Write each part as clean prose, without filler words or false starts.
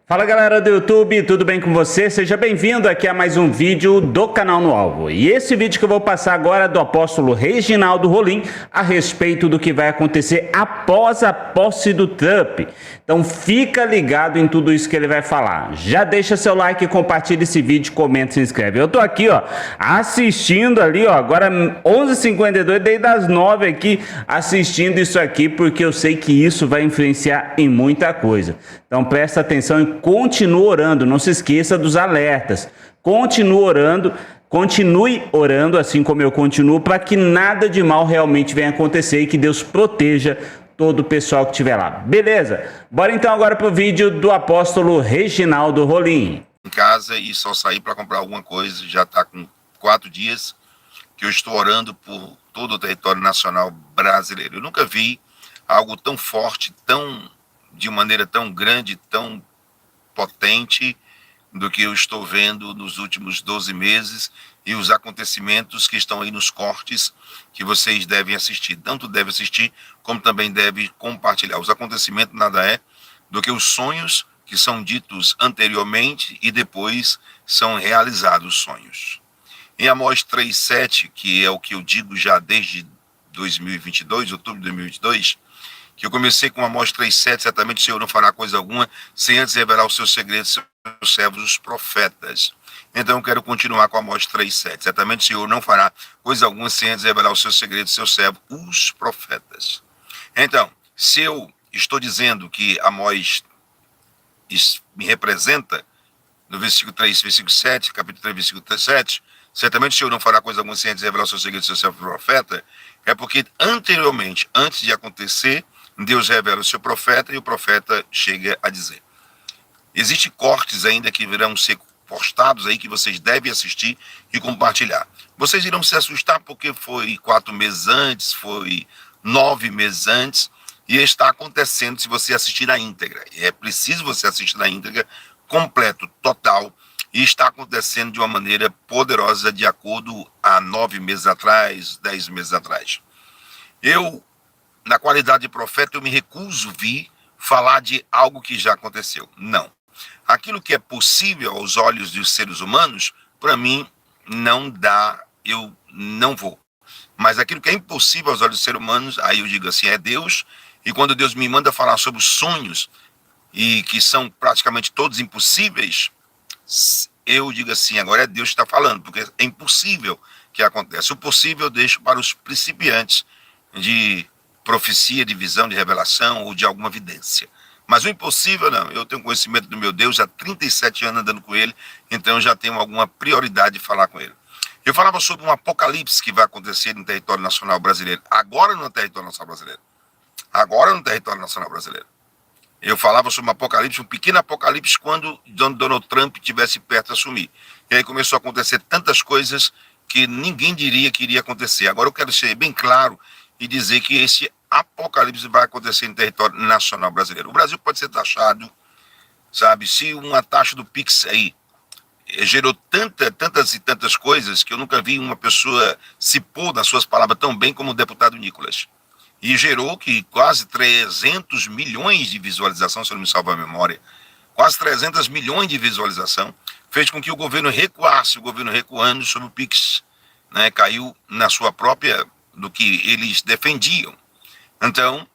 Fala galera do YouTube, tudo bem com você? Seja bem-vindo aqui a mais um vídeo do canal No Alvo. E esse vídeo que eu vou passar agora é do apóstolo Reginaldo Rolim a respeito do que vai acontecer após a posse do Trump. Então fica ligado em tudo isso que ele vai falar. Já deixa seu like, compartilha esse vídeo, comenta e se inscreve. Eu tô aqui, ó, assistindo ali, ó, agora 11h52, desde as 9 aqui, assistindo isso aqui, porque eu sei que isso vai influenciar em muita coisa. Então presta atenção e continue orando, não se esqueça dos alertas. Continue orando, assim como eu continuo, para que nada de mal realmente venha acontecer e que Deus proteja todo o pessoal que estiver lá. Beleza? Bora então agora pro vídeo do apóstolo Reginaldo Rolim. Em casa e só sair para comprar alguma coisa, já está com 4 dias que eu estou orando por todo o território nacional brasileiro. Eu nunca vi algo tão forte, de maneira tão grande, tão potente do que eu estou vendo nos últimos 12 meses e os acontecimentos que estão aí nos cortes que vocês devem assistir. Tanto deve assistir, como também deve compartilhar. Os acontecimentos nada é do que os sonhos que são ditos anteriormente e depois são realizados os sonhos. Em Amós 3:7, que é o que eu digo já desde 2022, outubro de 2022, que eu comecei com Amós 3:7, certamente o Senhor não fará coisa alguma sem antes revelar os seus segredos aos seus servos, os profetas. Então eu quero continuar com Amós 3:7. Certamente o Senhor não fará coisa alguma sem antes revelar os seus segredos aos seus servos, os profetas. Então, se eu estou dizendo que Amós me representa, no versículo 3, versículo 7, capítulo 3, versículo 7, certamente o Senhor não fará coisa alguma sem antes revelar os seus segredos aos seus servos, os profetas, é porque anteriormente, antes de acontecer, Deus revela o seu profeta e o profeta chega a dizer. Existem cortes ainda que virão ser postados aí que vocês devem assistir e compartilhar. Vocês irão se assustar porque foi 4 meses antes, foi 9 meses antes e está acontecendo se você assistir na íntegra. É preciso você assistir na íntegra, completo, total, e está acontecendo de uma maneira poderosa de acordo a 9 meses atrás, 10 meses atrás. Na qualidade de profeta, eu me recuso vir falar de algo que já aconteceu. Não. Aquilo que é possível aos olhos dos seres humanos, para mim, não dá, eu não vou. Mas aquilo que é impossível aos olhos dos seres humanos, aí eu digo assim, é Deus. E quando Deus me manda falar sobre os sonhos, e que são praticamente todos impossíveis, eu digo assim, agora é Deus que está falando, porque é impossível que aconteça. O possível eu deixo para os principiantes de profecia, de visão, de revelação ou de alguma vidência. Mas o impossível não, eu tenho conhecimento do meu Deus, já há 37 anos andando com ele, então eu já tenho alguma prioridade de falar com ele. Eu falava sobre um apocalipse que vai acontecer no território nacional brasileiro, agora no território nacional brasileiro. Agora no território nacional brasileiro. Eu falava sobre um apocalipse, um pequeno apocalipse, quando Donald Trump estivesse perto de assumir. E aí começou a acontecer tantas coisas que ninguém diria que iria acontecer. Agora eu quero ser bem claro e dizer que esse apocalipse vai acontecer no território nacional brasileiro. O Brasil pode ser taxado, sabe, se uma taxa do Pix aí gerou tantas e tantas coisas que eu nunca vi uma pessoa se pôr nas suas palavras tão bem como o deputado Nicolas. E gerou que quase 300 milhões de visualização, se eu não me salvo a memória, quase 300 milhões de visualização, fez com que o governo recuasse, o governo recuando sobre o Pix, né, caiu na sua própria, do que eles defendiam. Então,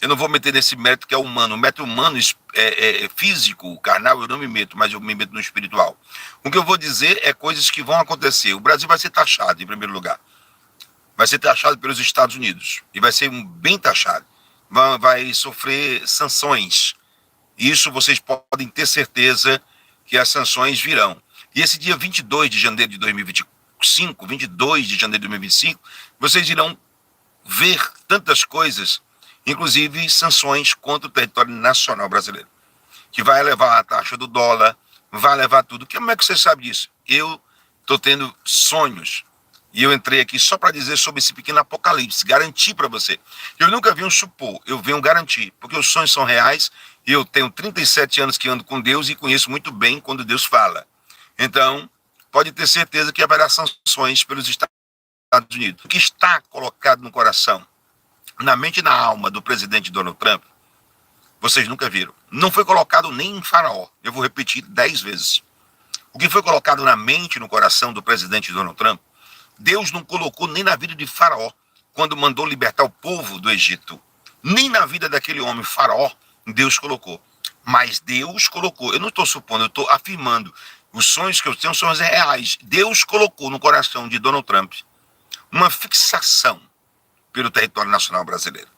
eu não vou meter nesse mérito que é humano. O mérito humano é físico, carnal, eu não me meto, mas eu me meto no espiritual. O que eu vou dizer é coisas que vão acontecer. O Brasil vai ser taxado, em primeiro lugar. Vai ser taxado pelos Estados Unidos. E vai ser bem taxado. Vai sofrer sanções. Isso vocês podem ter certeza que as sanções virão. E esse dia 22 de janeiro de 2025, 22 de janeiro de 2025, vocês irão ver tantas coisas, inclusive sanções contra o território nacional brasileiro, que vai levar a taxa do dólar, vai levar tudo. Como é que você sabe disso? Eu estou tendo sonhos, e eu entrei aqui só para dizer sobre esse pequeno apocalipse, garantir para você. Eu nunca vi um supor, eu venho garantir, porque os sonhos são reais, e eu tenho 37 anos que ando com Deus e conheço muito bem quando Deus fala. Então, pode ter certeza que haverá sanções pelos Estados Unidos. O que está colocado no coração, na mente e na alma do presidente Donald Trump, vocês nunca viram. Não foi colocado nem em Faraó. Eu vou repetir 10 vezes. O que foi colocado na mente e no coração do presidente Donald Trump, Deus não colocou nem na vida de Faraó, quando mandou libertar o povo do Egito. Nem na vida daquele homem, Faraó, Deus colocou. Mas Deus colocou, eu não estou supondo, eu estou afirmando, os sonhos que eu tenho são reais. Deus colocou no coração de Donald Trump uma fixação pelo território nacional brasileiro.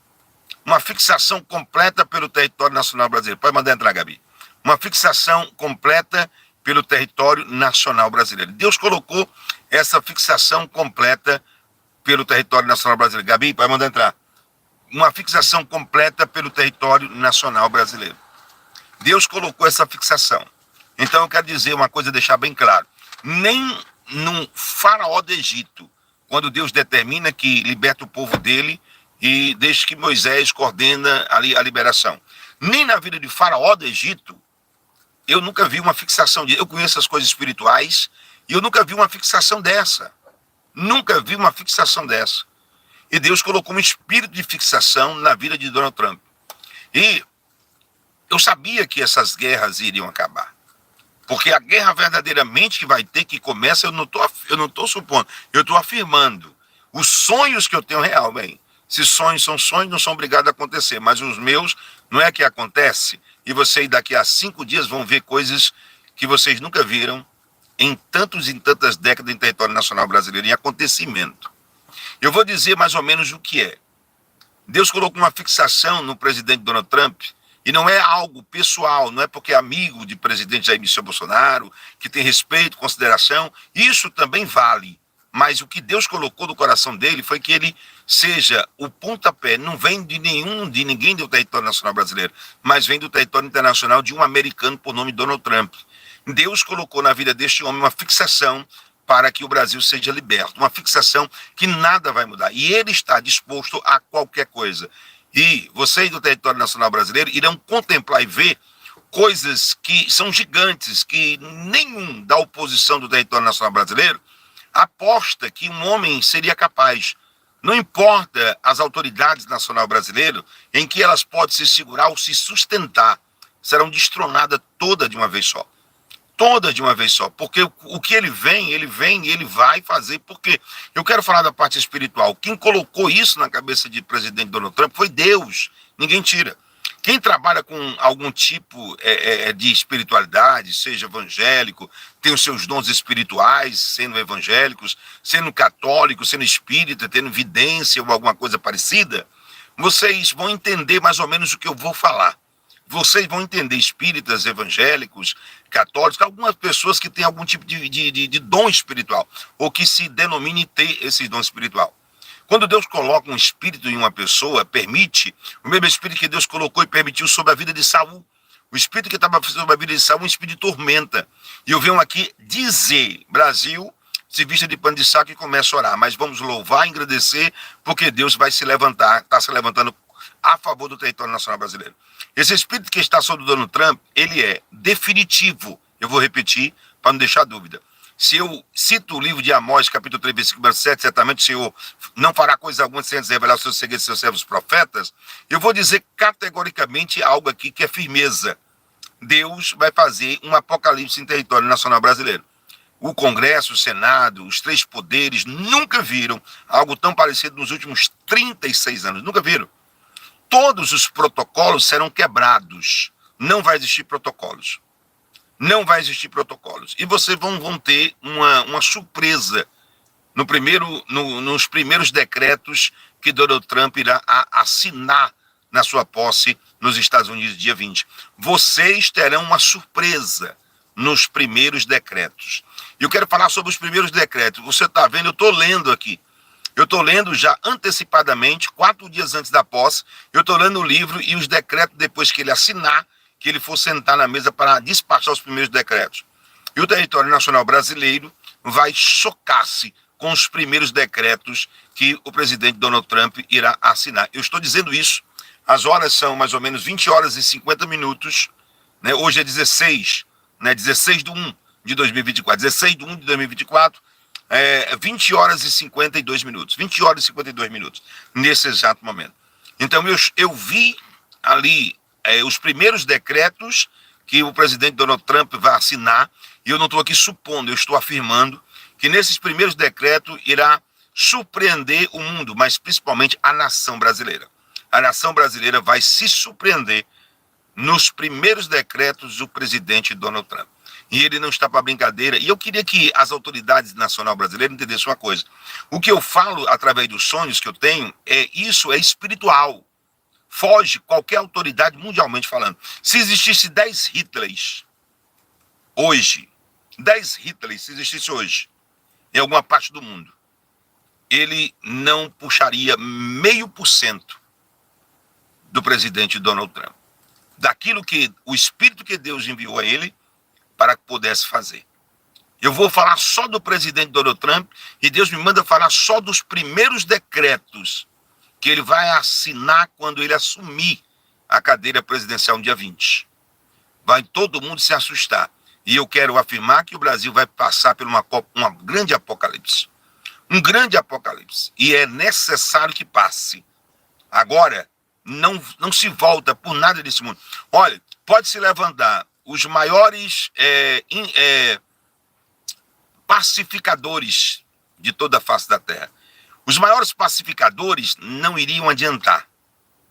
Uma fixação completa pelo território nacional brasileiro. Pode mandar entrar, Gabi. Uma fixação completa pelo território nacional brasileiro. Deus colocou essa fixação completa pelo território nacional brasileiro. Gabi, pode mandar entrar. Uma fixação completa pelo território nacional brasileiro. Deus colocou essa fixação. Então eu quero dizer uma coisa, deixar bem claro. Nem no Faraó do Egito, quando Deus determina que liberta o povo dele e deixa que Moisés coordena ali a liberação. Nem na vida de Faraó do Egito, eu nunca vi uma fixação de... Eu conheço as coisas espirituais e eu nunca vi uma fixação dessa. Nunca vi uma fixação dessa. E Deus colocou um espírito de fixação na vida de Donald Trump. E eu sabia que essas guerras iriam acabar. Porque a guerra verdadeiramente que vai ter, que começa, eu não estou supondo, eu estou afirmando. Os sonhos que eu tenho real, bem, se sonhos são sonhos, não são obrigados a acontecer, mas os meus não é que acontece, e vocês daqui a 5 dias vão ver coisas que vocês nunca viram em tantas décadas em território nacional brasileiro, em acontecimento. Eu vou dizer mais ou menos o que é. Deus colocou uma fixação no presidente Donald Trump, e não é algo pessoal, não é porque é amigo de presidente Jair Bolsonaro, que tem respeito, consideração, isso também vale. Mas o que Deus colocou no coração dele foi que ele seja o pontapé, não vem de ninguém do território nacional brasileiro, mas vem do território internacional de um americano por nome Donald Trump. Deus colocou na vida deste homem uma fixação para que o Brasil seja liberto, uma fixação que nada vai mudar. E ele está disposto a qualquer coisa. E vocês do território nacional brasileiro irão contemplar e ver coisas que são gigantes, que nenhum da oposição do território nacional brasileiro aposta que um homem seria capaz. Não importa as autoridades nacional brasileiras em que elas podem se segurar ou se sustentar, serão destronadas toda de uma vez só. Toda de uma vez só, porque o que ele vem e ele vai fazer, porque eu quero falar da parte espiritual. Quem colocou isso na cabeça de presidente Donald Trump foi Deus, ninguém tira. Quem trabalha com algum tipo de espiritualidade, seja evangélico, tem os seus dons espirituais, sendo evangélicos, sendo católicos, sendo espírita, tendo vidência ou alguma coisa parecida, vocês vão entender mais ou menos o que eu vou falar. Vocês vão entender, espíritas, evangélicos, católicos, algumas pessoas que têm algum tipo de dom espiritual, ou que se denomine ter esse dom espiritual. Quando Deus coloca um espírito em uma pessoa, permite, o mesmo espírito que Deus colocou e permitiu sobre a vida de Saul, o espírito que estava sobre a vida de Saul, um espírito de tormenta. E eu venho aqui dizer, Brasil, se vista de pano de saco e começa a orar, mas vamos louvar e agradecer, porque Deus vai se levantar, está se levantando a favor do território nacional brasileiro. Esse espírito que está sobre o Donald Trump, ele é definitivo. Eu vou repetir para não deixar dúvida. Se eu cito o livro de Amós, capítulo 3, versículo 7, certamente o Senhor não fará coisa alguma sem antes revelar os seus segredos, seus servos profetas, eu vou dizer categoricamente algo aqui que é firmeza. Deus vai fazer um apocalipse em território nacional brasileiro. O Congresso, o Senado, os 3 poderes nunca viram algo tão parecido nos últimos 36 anos. Nunca viram. Todos os protocolos serão quebrados. Não vai existir protocolos. Não vai existir protocolos. E vocês vão ter uma surpresa nos primeiros decretos que Donald Trump irá assinar na sua posse nos Estados Unidos, dia 20. Vocês terão uma surpresa nos primeiros decretos. E eu quero falar sobre os primeiros decretos. Você está vendo, eu estou lendo aqui. Eu estou lendo já antecipadamente, 4 dias antes da posse, eu estou lendo o livro e os decretos depois que ele assinar, que ele for sentar na mesa para despachar os primeiros decretos. E o território nacional brasileiro vai chocar-se com os primeiros decretos que o presidente Donald Trump irá assinar. Eu estou dizendo isso, as horas são mais ou menos 20 horas e 50 minutos, né? Hoje é 16, né? 16 de 1 de 2024, 16 de 1 de 2024, 20 horas e 52 minutos, 20 horas e 52 minutos, nesse exato momento. Então eu vi ali os primeiros decretos que o presidente Donald Trump vai assinar, e eu não estou aqui supondo, eu estou afirmando que nesses primeiros decretos irá surpreender o mundo, mas principalmente a nação brasileira. A nação brasileira vai se surpreender nos primeiros decretos do presidente Donald Trump. E ele não está para brincadeira. E eu queria que as autoridades nacionais brasileiras entendessem uma coisa. O que eu falo através dos sonhos que eu tenho, isso é espiritual. Foge qualquer autoridade mundialmente falando. Se existisse 10 Hitlers hoje, 10 Hitlers, se existisse hoje, em alguma parte do mundo, ele não puxaria 0,5% do presidente Donald Trump. Daquilo que o Espírito que Deus enviou a ele para que pudesse fazer. Eu vou falar só do presidente Donald Trump e Deus me manda falar só dos primeiros decretos que ele vai assinar quando ele assumir a cadeira presidencial no dia 20. Vai todo mundo se assustar. E eu quero afirmar que o Brasil vai passar por uma grande apocalipse. Um grande apocalipse. E é necessário que passe. Agora, não se volta por nada desse mundo. Olha, pode se levantar os maiores pacificadores de toda a face da terra. Os maiores pacificadores não iriam adiantar,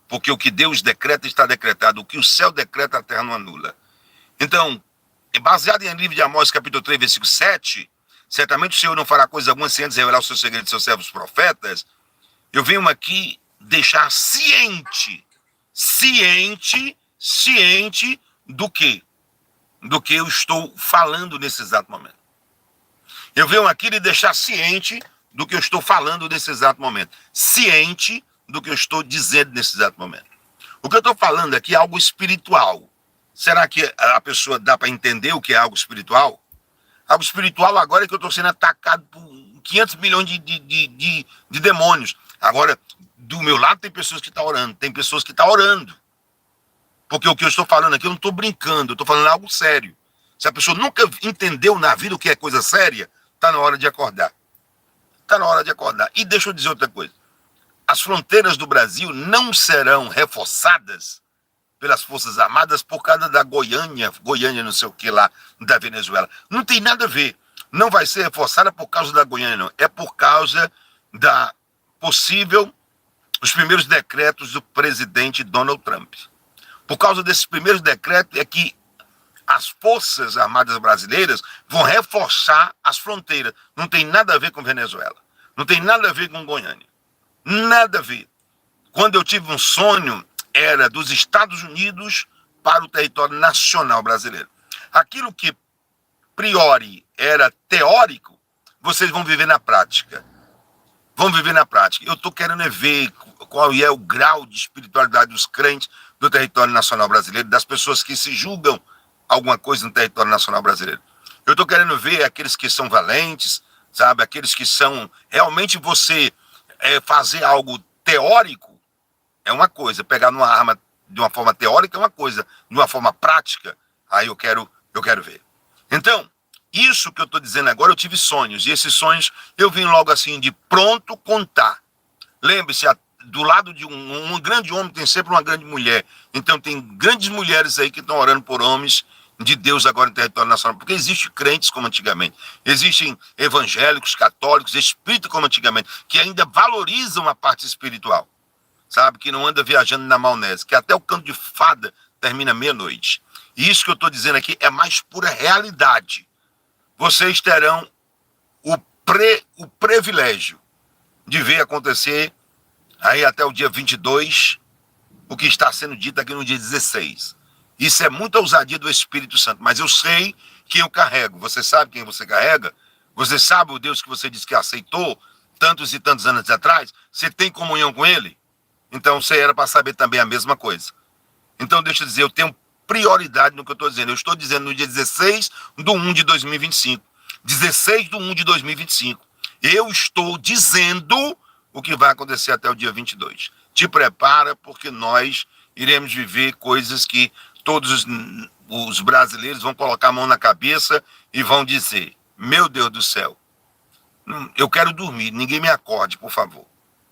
porque o que Deus decreta está decretado, o que o céu decreta a terra não anula. Então, baseado em livro de Amós, capítulo 3, versículo 7, certamente o Senhor não fará coisa alguma sem antes revelar o seu segredo de seus servos profetas. Eu venho aqui deixar ciente do que eu estou falando nesse exato momento. Eu venho aqui lhe deixar ciente do que eu estou falando nesse exato momento. Ciente do que eu estou dizendo nesse exato momento. O que eu estou falando aqui é algo espiritual. Será que a pessoa dá para entender o que é algo espiritual? Algo espiritual agora é que eu estou sendo atacado por 500 milhões de demônios. Agora, do meu lado tem pessoas que estão orando. Tem pessoas que estão orando. Porque o que eu estou falando aqui, eu não estou brincando. Eu estou falando algo sério. Se a pessoa nunca entendeu na vida o que é coisa séria, está na hora de acordar. Está na hora de acordar. E deixa eu dizer outra coisa. As fronteiras do Brasil não serão reforçadas pelas Forças Armadas por causa da Goiânia não sei o que lá, da Venezuela. Não tem nada a ver. Não vai ser reforçada por causa da Goiânia, não. É por causa da possível, os primeiros decretos do presidente Donald Trump. Por causa desses primeiros decretos é que as Forças Armadas brasileiras vão reforçar as fronteiras. Não tem nada a ver com Venezuela. Não tem nada a ver com Goiânia. Nada a ver. Quando eu tive um sonho, era dos Estados Unidos para o território nacional brasileiro. Aquilo que, priori, era teórico, vocês vão viver na prática. Vão viver na prática. Eu estou querendo ver qual é o grau de espiritualidade dos crentes do território nacional brasileiro, das pessoas que se julgam alguma coisa no território nacional brasileiro. Eu estou querendo ver aqueles que são valentes, sabe? Aqueles que são... Realmente você fazer algo teórico é uma coisa. Pegar numa arma de uma forma teórica é uma coisa. De uma forma prática, aí eu quero ver. Então, isso que eu estou dizendo agora, eu tive sonhos. E esses sonhos eu vim logo assim de pronto contar. Lembre-se, do lado de um grande homem tem sempre uma grande mulher. Então tem grandes mulheres aí que estão orando por homens de Deus agora no território nacional. Porque existem crentes como antigamente. Existem evangélicos, católicos, espíritos como antigamente, que ainda valorizam a parte espiritual. Sabe? Que não anda viajando na maionese. Que até o canto de fada termina meia-noite. E isso que eu estou dizendo aqui é mais pura realidade. Vocês terão o privilégio de ver acontecer aí até o dia 22, o que está sendo dito aqui no dia 16. Isso é muita ousadia do Espírito Santo, mas eu sei quem eu carrego. Você sabe quem você carrega? Você sabe o Deus que você disse que aceitou tantos e tantos anos atrás? Você tem comunhão com Ele? Então você era para saber também a mesma coisa. Então deixa eu dizer, eu tenho prioridade no que eu estou dizendo. Eu estou dizendo no dia 16 de 1 de 2025. 16 de 1 de 2025. Eu estou dizendo o que vai acontecer até o dia 22. Te prepara, porque nós iremos viver coisas que todos os brasileiros vão colocar a mão na cabeça e vão dizer, meu Deus do céu, eu quero dormir, ninguém me acorde, por favor.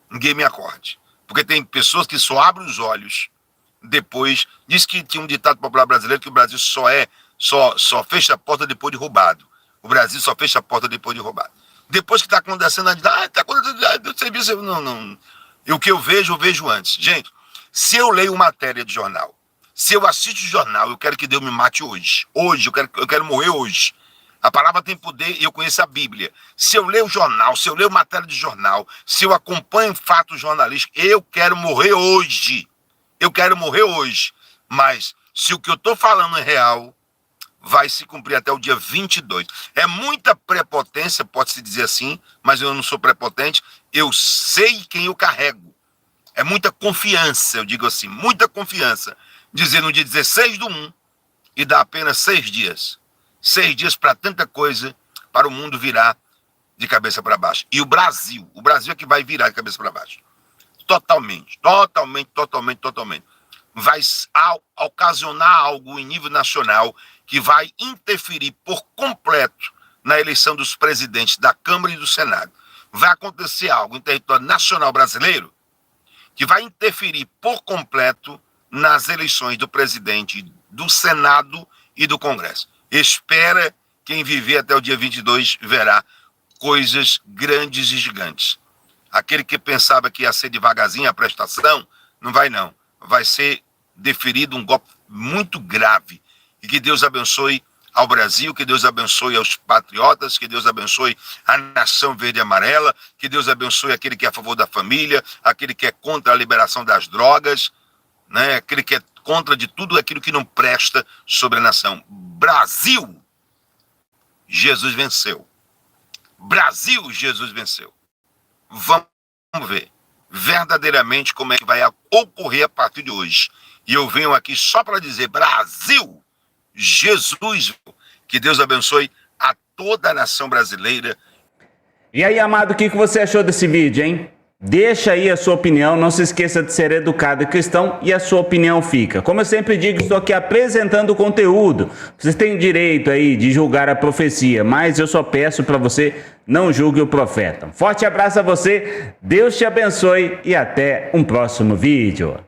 Ninguém me acorde. Porque tem pessoas que só abrem os olhos depois. Diz que tinha um ditado popular brasileiro que o Brasil só fecha a porta depois de roubado. O Brasil só fecha a porta depois de roubado. Depois que está acontecendo, está acontecendo o serviço. Não. E o que eu vejo antes. Gente, se eu leio matéria de jornal, se eu assisto jornal, eu quero que Deus me mate hoje. Hoje, eu quero morrer hoje. A palavra tem poder e eu conheço a Bíblia. Se eu leio jornal, se eu leio matéria de jornal, se eu acompanho fatos jornalísticos, eu quero morrer hoje. Eu quero morrer hoje. Mas se o que eu estou falando é real, vai se cumprir até o dia 22. É muita prepotência, pode-se dizer assim, mas eu não sou prepotente. Eu sei quem eu carrego. É muita confiança, eu digo assim, muita confiança. Dizer no dia 16/1 e dá apenas 6 dias. 6 dias para tanta coisa, para o mundo virar de cabeça para baixo. E o Brasil é que vai virar de cabeça para baixo. Totalmente. Vai ocasionar algo em nível nacional que vai interferir por completo na eleição dos presidentes da Câmara e do Senado. Vai acontecer algo em território nacional brasileiro que vai interferir por completo nas eleições do presidente, do Senado e do Congresso. Espera, quem viver até o dia 22 verá coisas grandes e gigantes. Aquele que pensava que ia ser devagarzinho a prestação, não vai não. Vai ser deferido um golpe muito grave. E que Deus abençoe ao Brasil, que Deus abençoe aos patriotas, que Deus abençoe a nação verde e amarela, que Deus abençoe aquele que é a favor da família, aquele que é contra a liberação das drogas, né? Aquele que é contra de tudo aquilo que não presta sobre a nação. Brasil, Jesus venceu. Brasil, Jesus venceu. Vamos ver verdadeiramente como é que vai ocorrer a partir de hoje. E eu venho aqui só para dizer, Brasil, Jesus, que Deus abençoe a toda a nação brasileira. E aí, amado, o que você achou desse vídeo, hein? Deixa aí a sua opinião, não se esqueça de ser educado e cristão e a sua opinião fica. Como eu sempre digo, estou aqui apresentando o conteúdo. Vocês têm direito aí de julgar a profecia, mas eu só peço para você não julgue o profeta. Um forte abraço a você, Deus te abençoe e até um próximo vídeo.